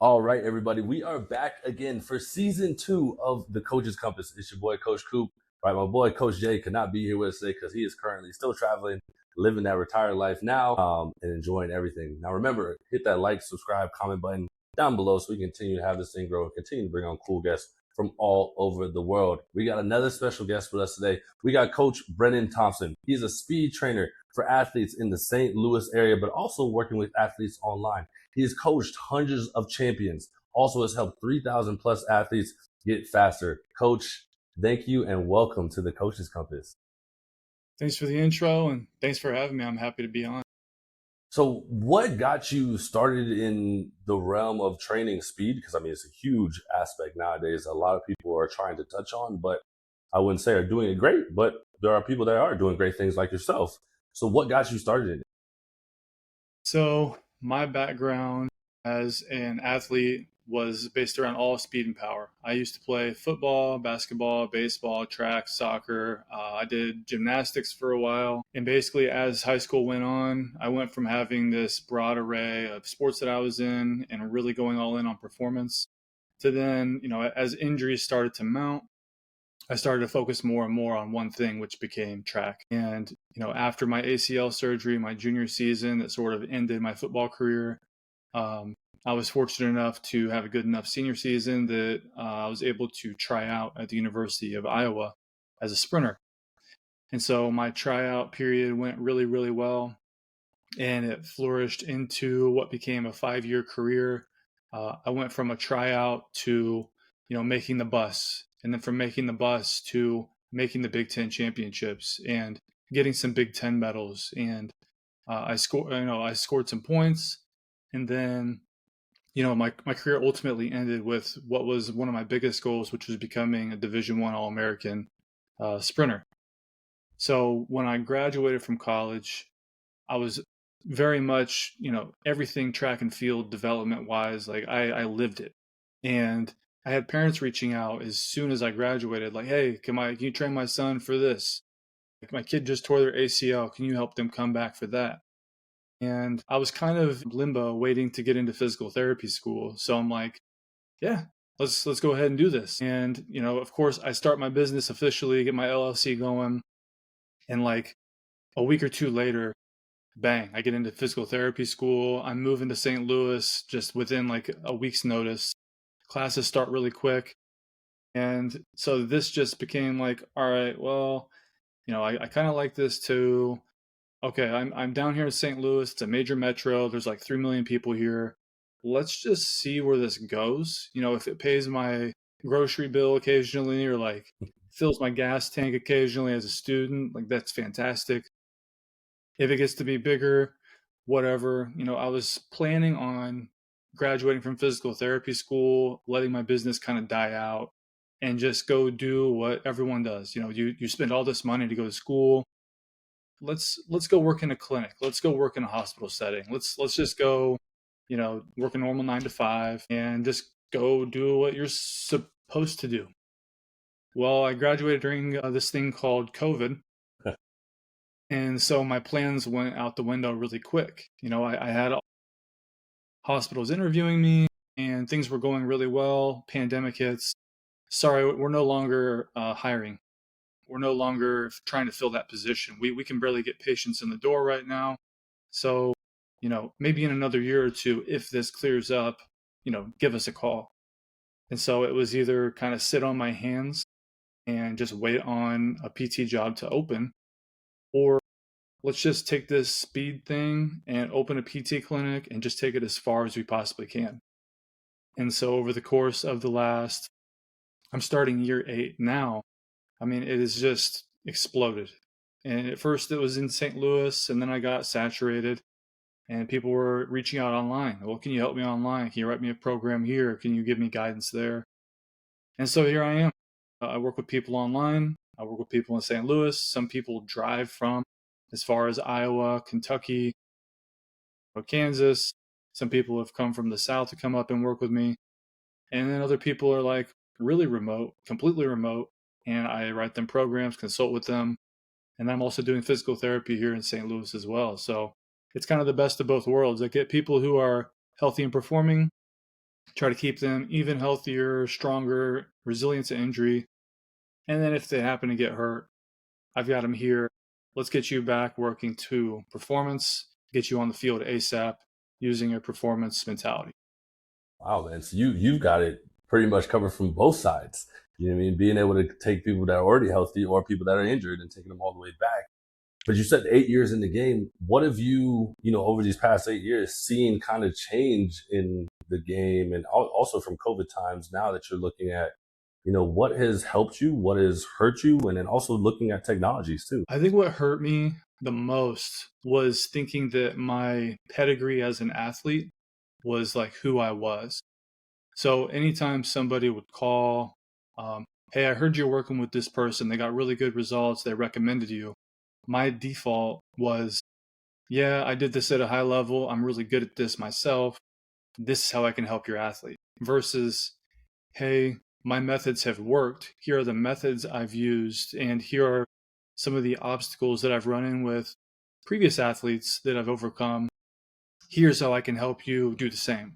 All right, everybody. We are back again for season 2 of the Coach's Compass. It's your boy, Coach Coop. Right, my boy, Coach Jay, could not be here with us today because he is currently still traveling, living that retired life now, and enjoying everything. Now, remember, hit that like, subscribe, comment button down below so we can continue to have this thing grow and continue to bring on cool guests from all over the world. We got another special guest with us today. We got Coach Brennan Thompson. He's a speed trainer for athletes in the St. Louis area, but also working with athletes online. He has coached hundreds of champions, also has helped 3,000 plus athletes get faster. Coach, thank you and welcome to the Coach's Compass. Thanks for the intro and thanks for having me. I'm happy to be on. So what got you started in the realm of training speed? Because I mean, it's a huge aspect nowadays. A lot of people are trying to touch on, but I wouldn't say are doing it great, but there are people that are doing great things like yourself. So what got you started in it? So, my background as an athlete was based around all speed and power. I used to play football, basketball, baseball, track, soccer. I did gymnastics for a while. And basically, as high school went on, I went from having this broad array of sports that I was in and really going all in on performance to then, as injuries started to mount, I started to focus more and more on one thing, which became track. And, after my ACL surgery, my junior season that sort of ended my football career, I was fortunate enough to have a good enough senior season that I was able to try out at the University of Iowa as a sprinter. And so my tryout period went really, really well. And it flourished into what became a 5-year career. I went from a tryout to, making the bus, and then from making the bus to making the Big Ten championships and getting some Big Ten medals. And I scored some points, and then, my career ultimately ended with what was one of my biggest goals, which was becoming a Division I All-American sprinter. So when I graduated from college, I was very much, everything track and field development wise, like I lived it. And I had parents reaching out as soon as I graduated, like, hey, can you train my son for this? Like, my kid just tore their ACL. Can you help them come back for that? And I was kind of limbo waiting to get into physical therapy school. So I'm like, yeah, let's go ahead and do this. And, of course I start my business officially, get my LLC going. And like a week or two later, bang, I get into physical therapy school. I'm moving to St. Louis just within like a week's notice. Classes start really quick. And so this just became like, all right, well, I kind of like this too. Okay, I'm down here in St. Louis. It's a major metro. There's like 3 million people here. Let's just see where this goes. If it pays my grocery bill occasionally or like fills my gas tank occasionally as a student, like that's fantastic. If it gets to be bigger, whatever. I was planning on graduating from physical therapy school, letting my business kind of die out and just go do what everyone does. You spend all this money to go to school. Let's go work in a clinic. Let's go work in a hospital setting. Let's just go, work a normal 9 to 5 and just go do what you're supposed to do. Well, I graduated during this thing called COVID. And so my plans went out the window really quick. I had hospitals interviewing me and things were going really well. Pandemic hits. Sorry, we're no longer hiring. We're no longer trying to fill that position. We can barely get patients in the door right now. So, maybe in another year or two, if this clears up, give us a call. And so it was either kind of sit on my hands and just wait on a PT job to open, or let's just take this speed thing and open a PT clinic and just take it as far as we possibly can. And so over the course of I'm starting year 8 now. I mean, it has just exploded. And at first it was in St. Louis, and then I got saturated and people were reaching out online. Well, can you help me online? Can you write me a program here? Can you give me guidance there? And so here I am. I work with people online. I work with people in St. Louis. Some people drive from as far as Iowa, Kentucky, or Kansas. Some people have come from the South to come up and work with me. And then other people are like really remote, completely remote. And I write them programs, consult with them. And I'm also doing physical therapy here in St. Louis as well. So it's kind of the best of both worlds. I get people who are healthy and performing, try to keep them even healthier, stronger, resilient to injury. And then if they happen to get hurt, I've got them here. Let's get you back working to performance, get you on the field ASAP using a performance mentality. Wow, man. So you've got it pretty much covered from both sides. You know what I mean? Being able to take people that are already healthy or people that are injured and taking them all the way back. But you said 8 years in the game. What have you, over these past 8 years, seen kind of change in the game, and also from COVID times now that you're looking at, what has helped you, what has hurt you, and then also looking at technologies too? I think what hurt me the most was thinking that my pedigree as an athlete was like who I was. So anytime somebody would call, hey, I heard you're working with this person, they got really good results, they recommended you. My default was, yeah, I did this at a high level, I'm really good at this myself, this is how I can help your athlete. Versus, hey, my methods have worked, here are the methods I've used, and here are some of the obstacles that I've run in with previous athletes that I've overcome. Here's how I can help you do the same.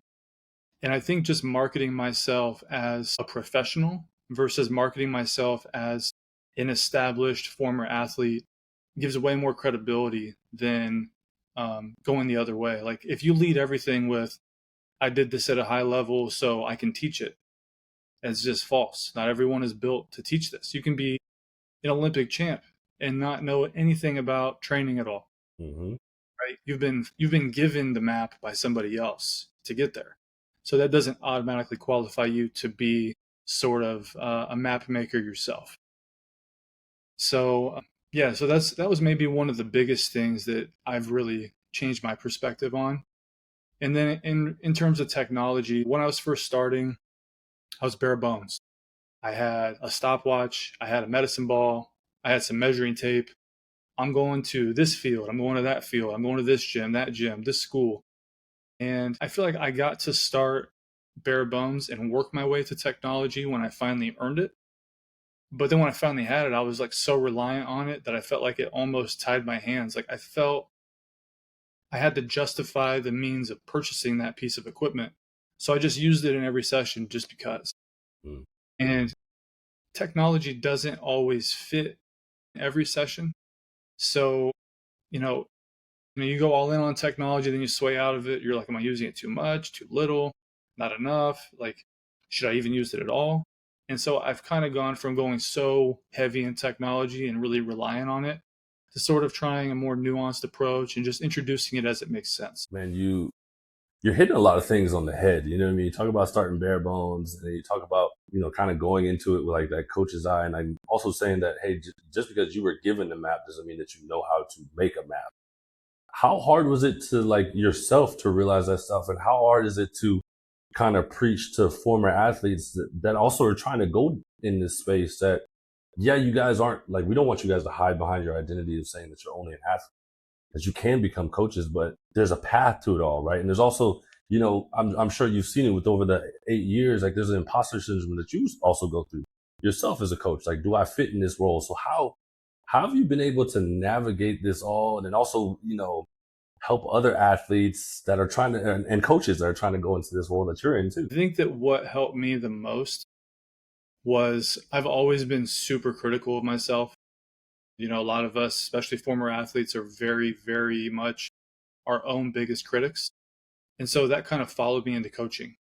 And I think just marketing myself as a professional versus marketing myself as an established former athlete gives way more credibility than going the other way. Like if you lead everything with, I did this at a high level, so I can teach it, it's just false. Not everyone is built to teach this. You can be an Olympic champ and not know anything about training at all. Mm-hmm. Right? You've been given the map by somebody else to get there. So that doesn't automatically qualify you to be sort of a map maker yourself. So yeah, so that was maybe one of the biggest things that I've really changed my perspective on. And then in terms of technology, when I was first starting, I was bare bones. I had a stopwatch, I had a medicine ball, I had some measuring tape. I'm going to this field, I'm going to that field, I'm going to this gym, that gym, this school. And I feel like I got to start bare bones and work my way to technology when I finally earned it. But then when I finally had it, I was like so reliant on it that I felt like it almost tied my hands. Like I felt I had to justify the means of purchasing that piece of equipment. So I just used it in every session just because. Mm. And technology doesn't always fit every session. So, you know, you go all in on technology, then you sway out of it. You're like, am I using it too much, too little, not enough? Like, should I even use it at all? And so I've kind of gone from going so heavy in technology and really relying on it to sort of trying a more nuanced approach and just introducing it as it makes sense. Man, you're hitting a lot of things on the head. You know what I mean? You talk about starting bare bones, and you talk about, kind of going into it with like that coach's eye. And I'm also saying that, hey, just because you were given the map doesn't mean that you know how to make a map. How hard was it to like yourself to realize that stuff? And how hard is it to kind of preach to former athletes that also are trying to go in this space that, yeah, you guys aren't like, we don't want you guys to hide behind your identity of saying that you're only an athlete, that you can become coaches, but there's a path to it all, right? And there's also, I'm sure you've seen it with over the 8 years, like there's an imposter syndrome that you also go through yourself as a coach. Like, do I fit in this role? So how have you been able to navigate this all, and then also, help other athletes that are trying to, and coaches that are trying to go into this role that you're in too? I think that what helped me the most was I've always been super critical of myself. A lot of us, especially former athletes, are very, very much our own biggest critics. And so that kind of followed me into coaching.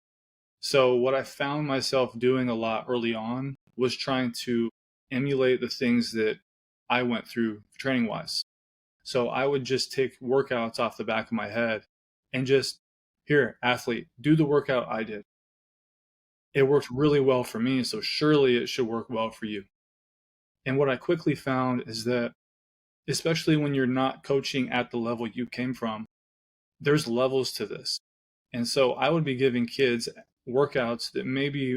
So what I found myself doing a lot early on was trying to emulate the things that I went through training wise. So I would just take workouts off the back of my head and just, here, athlete, do the workout I did. It worked really well for me, so surely it should work well for you. And what I quickly found is that, especially when you're not coaching at the level you came from, there's levels to this. And so I would be giving kids workouts that maybe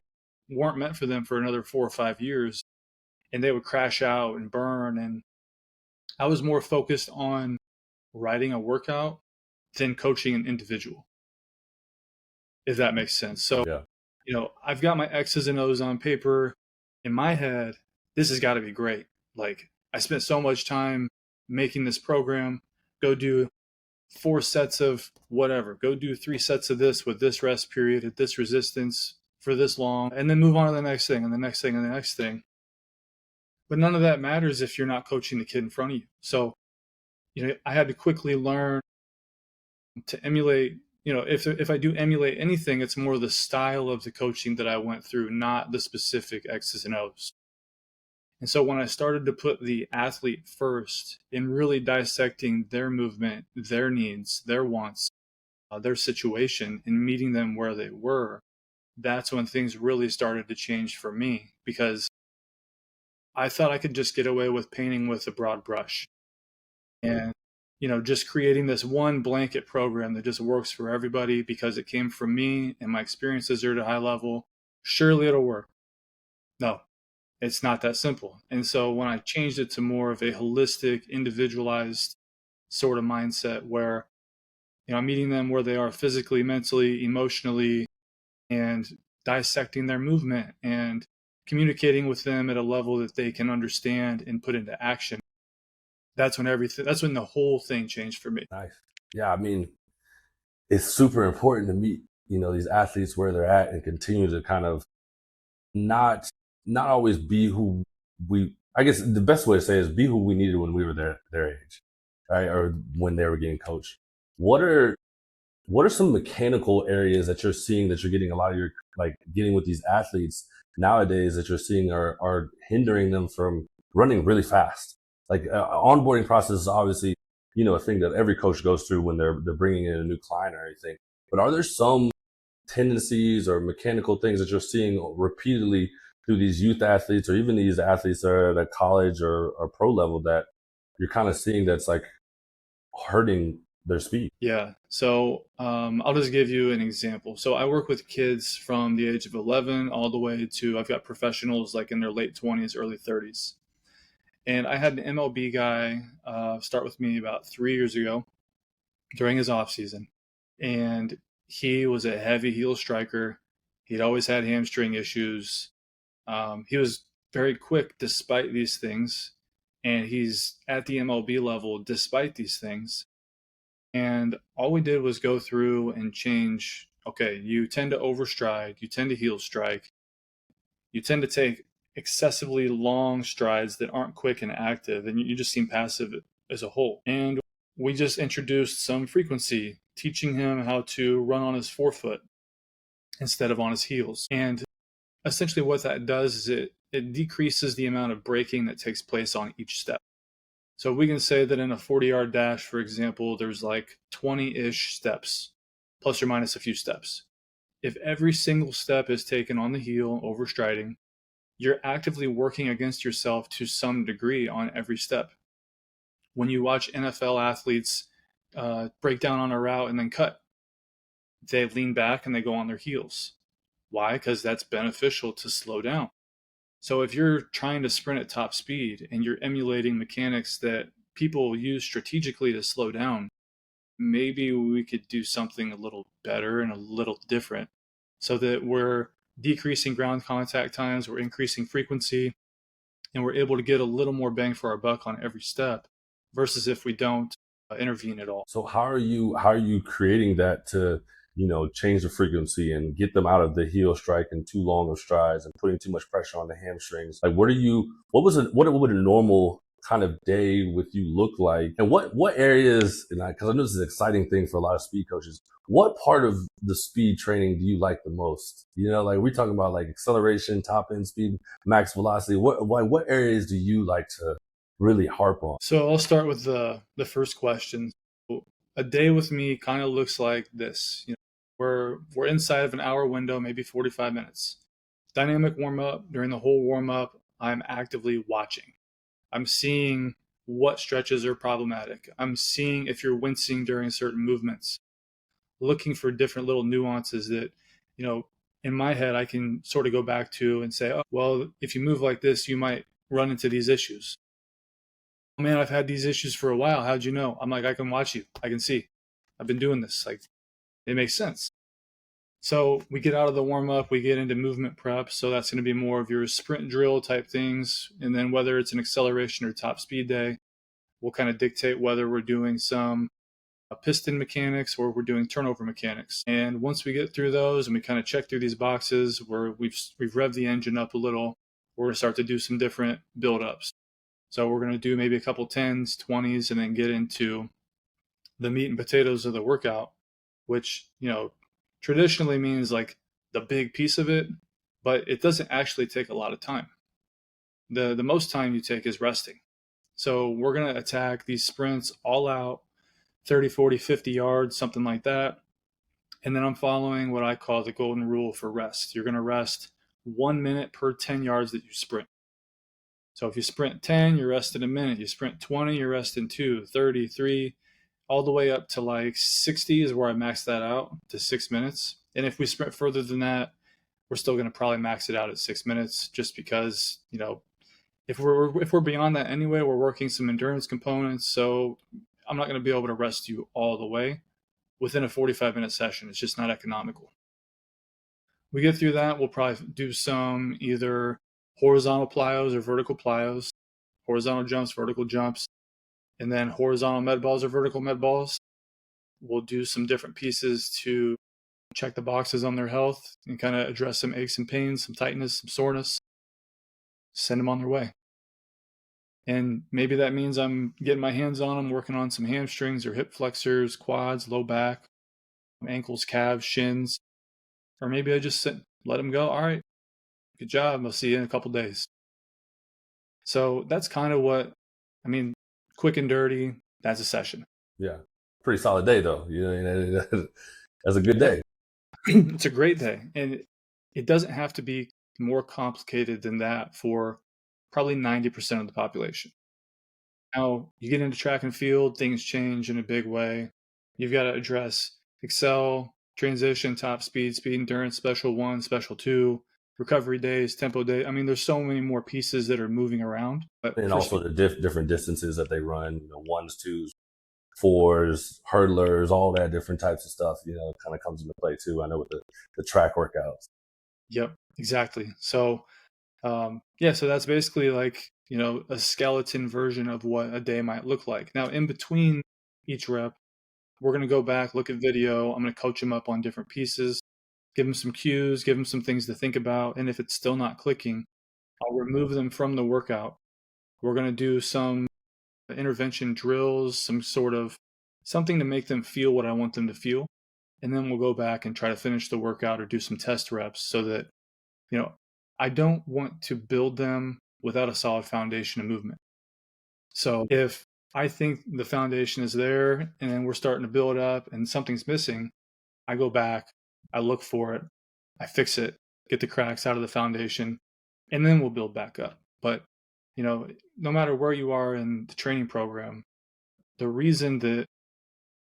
weren't meant for them for another 4 or 5 years, and they would crash out and burn. And I was more focused on writing a workout than coaching an individual, if that makes sense. So, Yeah. I've got my X's and O's on paper. In my head, this has got to be great. Like, I spent so much time making this program. Go do 4 sets of whatever. Go do 3 sets of this with this rest period at this resistance for this long, and then move on to the next thing and the next thing and the next thing. But none of that matters if you're not coaching the kid in front of you. So, I had to quickly learn to emulate. If I do emulate anything, it's more the style of the coaching that I went through, not the specific X's and O's. And so when I started to put the athlete first in really dissecting their movement, their needs, their wants, their situation, and meeting them where they were, that's when things really started to change for me, because I thought I could just get away with painting with a broad brush and, just creating this one blanket program that just works for everybody because it came from me and my experiences are at a high level. Surely it'll work. No, it's not that simple. And so when I changed it to more of a holistic, individualized sort of mindset where, I'm meeting them where they are physically, mentally, emotionally, and dissecting their movement and communicating with them at a level that they can understand and put into action. That's when the whole thing changed for me. Nice. Yeah, I mean, it's super important to meet, these athletes where they're at and continue to kind of not always be who I guess the best way to say is be who we needed when we were their age, right? Or when they were getting coached. What are some mechanical areas that you're seeing that you're getting a lot of your, like, getting with these athletes nowadays that you're seeing are hindering them from running really fast? Like, onboarding process is obviously, a thing that every coach goes through when they're bringing in a new client or anything. But are there some tendencies or mechanical things that you're seeing repeatedly through these youth athletes or even these athletes that are at a college or pro level that you're kind of seeing that's like hurting their speed? Yeah. So I'll just give you an example. So I work with kids from the age of 11 all the way to, I've got professionals like in their late 20s, early 30s. And I had an MLB guy start with me about 3 years ago during his off season. And he was a heavy heel striker. He'd always had hamstring issues. He was very quick despite these things. And he's at the MLB level despite these things. And all we did was go through and change. Okay, you tend to overstride, you tend to heel strike, you tend to take excessively long strides that aren't quick and active, and you just seem passive as a whole. And we just introduced some frequency, teaching him how to run on his forefoot instead of on his heels. And essentially what that does is it decreases the amount of braking that takes place on each step. So we can say that in a 40-yard dash, for example, there's like 20-ish steps, plus or minus a few steps. If every single step is taken on the heel, overstriding, you're actively working against yourself to some degree on every step. When you watch NFL athletes break down on a route and then cut, they lean back and they go on their heels. Why? Because that's beneficial to slow down. So if you're trying to sprint at top speed and you're emulating mechanics that people use strategically to slow down, maybe we could do something a little better and a little different so that we're decreasing ground contact times, we're increasing frequency, and we're able to get a little more bang for our buck on every step versus if we don't intervene at all. So how are you creating that to, change the frequency and get them out of the heel strike and too long of strides and putting too much pressure on the hamstrings? Like, what would a normal kind of day with you look like? And what areas, and because I know this is an exciting thing for a lot of speed coaches, what part of the speed training do you like the most? Like, we're talking about like acceleration, top end speed, max velocity. What areas do you like to really harp on? So I'll start with the first question. A day with me kind of looks like this. We're inside of an hour window, maybe 45 minutes. Dynamic warm up. During the whole warm up, I'm actively watching. I'm seeing what stretches are problematic. I'm seeing if you're wincing during certain movements, looking for different little nuances that, in my head, I can sort of go back to and say, oh, well, if you move like this, you might run into these issues. Man, I've had these issues for a while. How'd you know? I'm like, I can watch you. I can see. I've been doing this. Like, it makes sense. So we get out of the warm up, we get into movement prep. So that's going to be more of your sprint drill type things. And then whether it's an acceleration or top speed day, will kind of dictate whether we're doing some piston mechanics, or we're doing turnover mechanics. And once we get through those and we kind of check through these boxes where we've revved the engine up a little, we're going to start to do some different build-ups. So we're going to do maybe a couple 10s, 20s, and then get into the meat and potatoes of the workout, which, traditionally means like the big piece of it, but it doesn't actually take a lot of time. The most time you take is resting. So we're going to attack these sprints all out, 30, 40, 50 yards, something like that. And then I'm following what I call the golden rule for rest. You're going to rest 1 minute per 10 yards that you sprint. So if you sprint 10, you're resting a minute. You sprint 20, you're resting 2, 30, 3, all the way up to like 60 is where I max that out to 6 minutes. And if we sprint further than that, we're still going to probably max it out at 6 minutes, just because, if we're beyond that anyway, we're working some endurance components. So I'm not going to be able to rest you all the way within a 45-minute session. It's just not economical. We get through that, we'll probably do some either horizontal plyos or vertical plyos, horizontal jumps, vertical jumps, and then horizontal med balls or vertical med balls. We'll do some different pieces to check the boxes on their health and kind of address some aches and pains, some tightness, some soreness, send them on their way. And maybe that means I'm getting my hands on them, working on some hamstrings or hip flexors, quads, low back, ankles, calves, shins. Or maybe I just let them go. All right, good job. I'll see you in a couple days. So that's kind of quick and dirty. That's a session. Yeah. Pretty solid day, though. That's a good day. It's a great day. And it doesn't have to be more complicated than that for probably 90% of the population. Now, you get into track and field, things change in a big way. You've got to address Excel, transition, top speed, speed endurance, special 1, special 2, recovery days, tempo day. I mean, there's so many more pieces that are moving around. And also the different distances that they run, 1s, 2s, 4s, hurdlers, all that different types of stuff, kind of comes into play too. I know with the track workouts. Yep, exactly. So, so that's basically like, a skeleton version of what a day might look like. Now, in between each rep, we're going to go back, look at video. I'm going to coach them up on different pieces, give them some cues, give them some things to think about. And if it's still not clicking, I'll remove them from the workout. We're going to do some intervention drills, some sort of something to make them feel what I want them to feel. And then we'll go back and try to finish the workout or do some test reps so that, I don't want to build them without a solid foundation of movement. So if I think the foundation is there and then we're starting to build up and something's missing, I go back, I look for it, I fix it, get the cracks out of the foundation, and then we'll build back up. But, no matter where you are in the training program, the reason that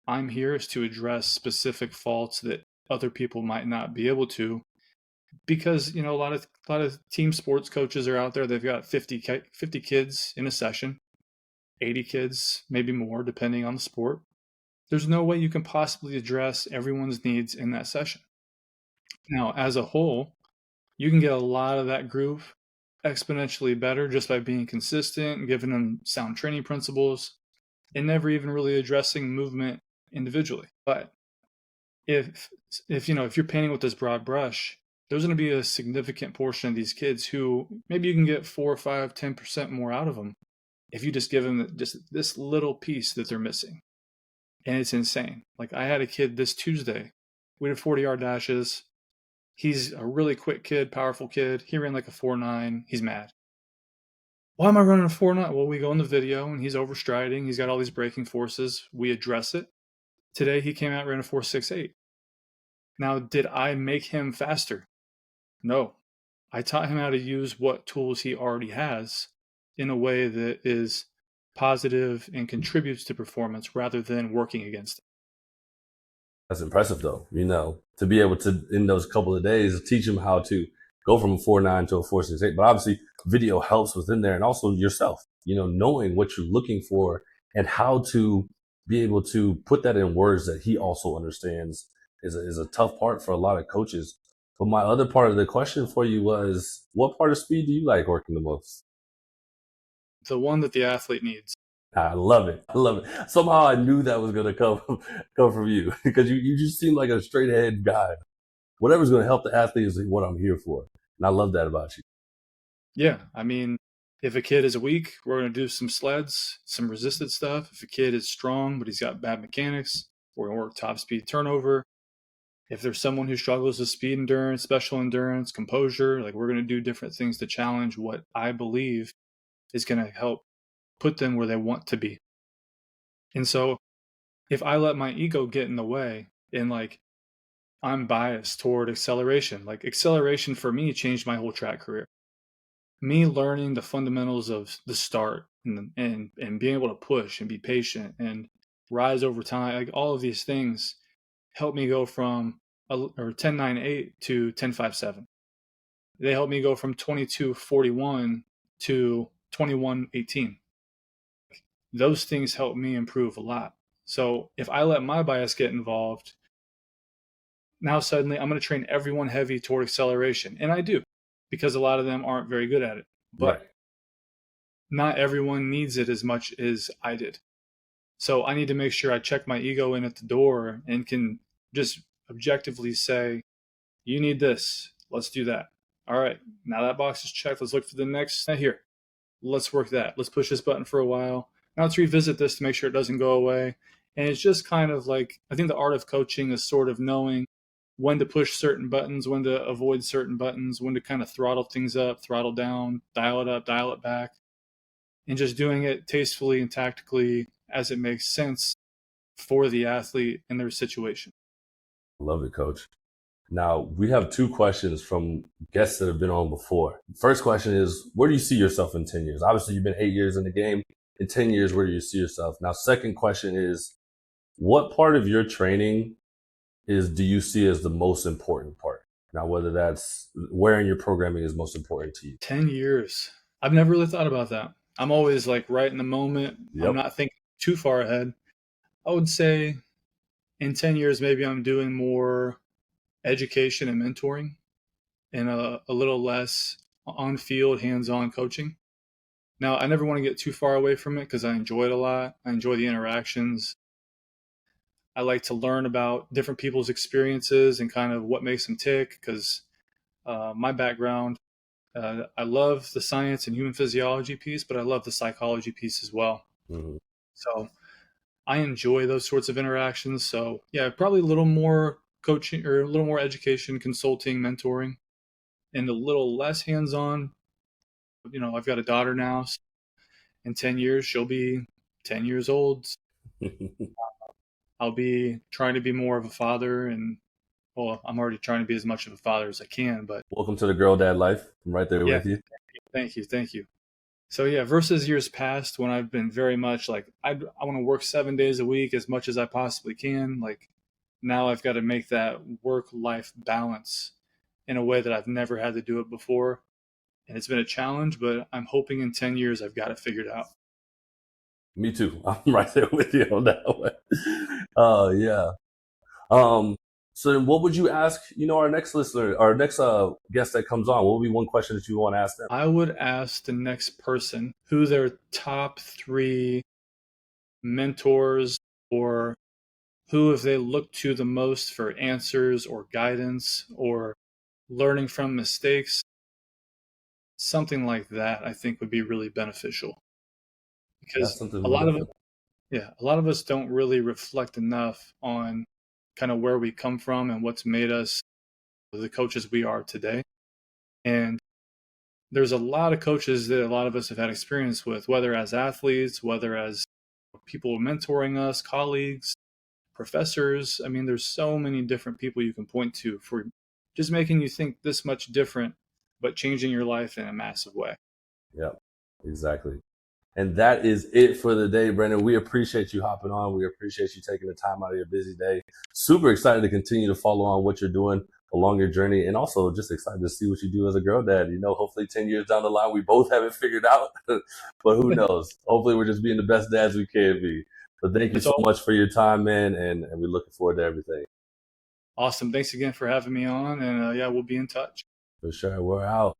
I'm here is to address specific faults that other people might not be able to, because, a lot of team sports coaches are out there. They've got 50 kids in a session, 80 kids, maybe more, depending on the sport. There's no way you can possibly address everyone's needs in that session. Now, as a whole, you can get a lot of that group exponentially better just by being consistent and giving them sound training principles and never even really addressing movement individually. But if you're painting with this broad brush, there's going to be a significant portion of these kids who maybe you can get 4 or 5, 10% more out of them if you just give them just this little piece that they're missing. And it's insane. Like, I had a kid this Tuesday. We did 40-yard dashes. He's a really quick kid, powerful kid. He ran like a 4.9. He's mad. Why am I running a 4.9? Well, we go in the video and he's overstriding. He's got all these braking forces. We address it. Today he came out and ran a 4.68. Now, did I make him faster? No. I taught him how to use what tools he already has in a way that is positive and contributes to performance rather than working against it. That's impressive, though, to be able to, in those couple of days, teach them how to go from a 4.9 to a 4.68. But obviously, video helps within there, and also yourself, knowing what you're looking for and how to be able to put that in words that he also understands is a tough part for a lot of coaches. But my other part of the question for you was, what part of speed do you like working the most? The one that the athlete needs. I love it. I love it. Somehow I knew that was gonna come from you because you just seem like a straight ahead guy. Whatever's gonna help the athlete is what I'm here for, and I love that about you. Yeah, I mean, if a kid is weak, we're going to do some sleds, some resisted stuff. If a kid is strong but he's got bad mechanics, we're going to work top speed turnover. If there's someone who struggles with speed endurance, special endurance, composure, like we're going to do different things to challenge what I believe is going to help put them where they want to be. And so if I let my ego get in the way and like I'm biased toward acceleration, like acceleration for me changed my whole track career. Me learning the fundamentals of the start and being able to push and be patient and rise over time, like all of these things helped me go from 10.98 to 10.57. They helped me go from 22.41 to 21.18. Those things helped me improve a lot. So if I let my bias get involved, now suddenly I'm going to train everyone heavy toward acceleration. And I do, because a lot of them aren't very good at it. Right. But not everyone needs it as much as I did. So I need to make sure I check my ego in at the door and can just objectively say, you need this. Let's do that. All right. Now that box is checked. Let's look for the next here. Let's work that. Let's push this button for a while. Now let's revisit this to make sure it doesn't go away. And it's just kind of like, I think the art of coaching is sort of knowing when to push certain buttons, when to avoid certain buttons, when to kind of throttle things up, throttle down, dial it up, dial it back, and just doing it tastefully and tactically as it makes sense for the athlete and their situation. Love it, coach. Now, we have two questions from guests that have been on before. First question is, where do you see yourself in 10 years? Obviously, you've been 8 years in the game. In 10 years, where do you see yourself? Now, second question is, what part of your training do you see as the most important part? Now, whether that's where in your programming is most important to you. 10 years. I've never really thought about that. I'm always like right in the moment. I'm Yep. not thinking too far ahead. I would say in 10 years, maybe I'm doing more education and mentoring and a little less on field, hands on coaching. Now, I never want to get too far away from it because I enjoy it a lot. I enjoy the interactions. I like to learn about different people's experiences and kind of what makes them tick because my background, I love the science and human physiology piece, but I love the psychology piece as well. Mm-hmm. So I enjoy those sorts of interactions. So yeah, probably a little more coaching or a little more education, consulting, mentoring, and a little less hands-on. You know, I've got a daughter now. So in 10 years, she'll be 10 years old. I'll be trying to be more of a father and well, I'm already trying to be as much of a father as I can, but Welcome to the girl dad life. I'm right there yeah, with you. thank you. So yeah, versus years past when I've been very much like I want to work 7 days a week as much as I possibly can. Like now I've got to make that work life balance in a way that I've never had to do it before, and it's been a challenge. But I'm hoping in 10 years I've got it figured out. Me too. I'm right there with you on that one. Oh yeah. Um, so then what would you ask, our next listener, our next guest that comes on? What would be one question that you want to ask them? I would ask the next person who their top three mentors or who have they looked to the most for answers or guidance or learning from mistakes. Something like that I think would be really beneficial That's because something a we lot of definitely. a lot of us don't really reflect enough on kind of where we come from and what's made us the coaches we are today. And there's a lot of coaches that a lot of us have had experience with, whether as athletes, whether as people mentoring us, colleagues, professors. I mean, there's so many different people you can point to for just making you think this much different, but changing your life in a massive way. Yeah, exactly. And that is it for the day, Brendan. We appreciate you hopping on. We appreciate you taking the time out of your busy day. Super excited to continue to follow on what you're doing along your journey, and also just excited to see what you do as a girl dad. Hopefully 10 years down the line, we both have it figured out, but who knows? Hopefully we're just being the best dads we can be. But thank you It's so all much for your time, man, and we're looking forward to everything. awesome. Thanks again for having me on. And yeah, we'll be in touch. For sure. We're out.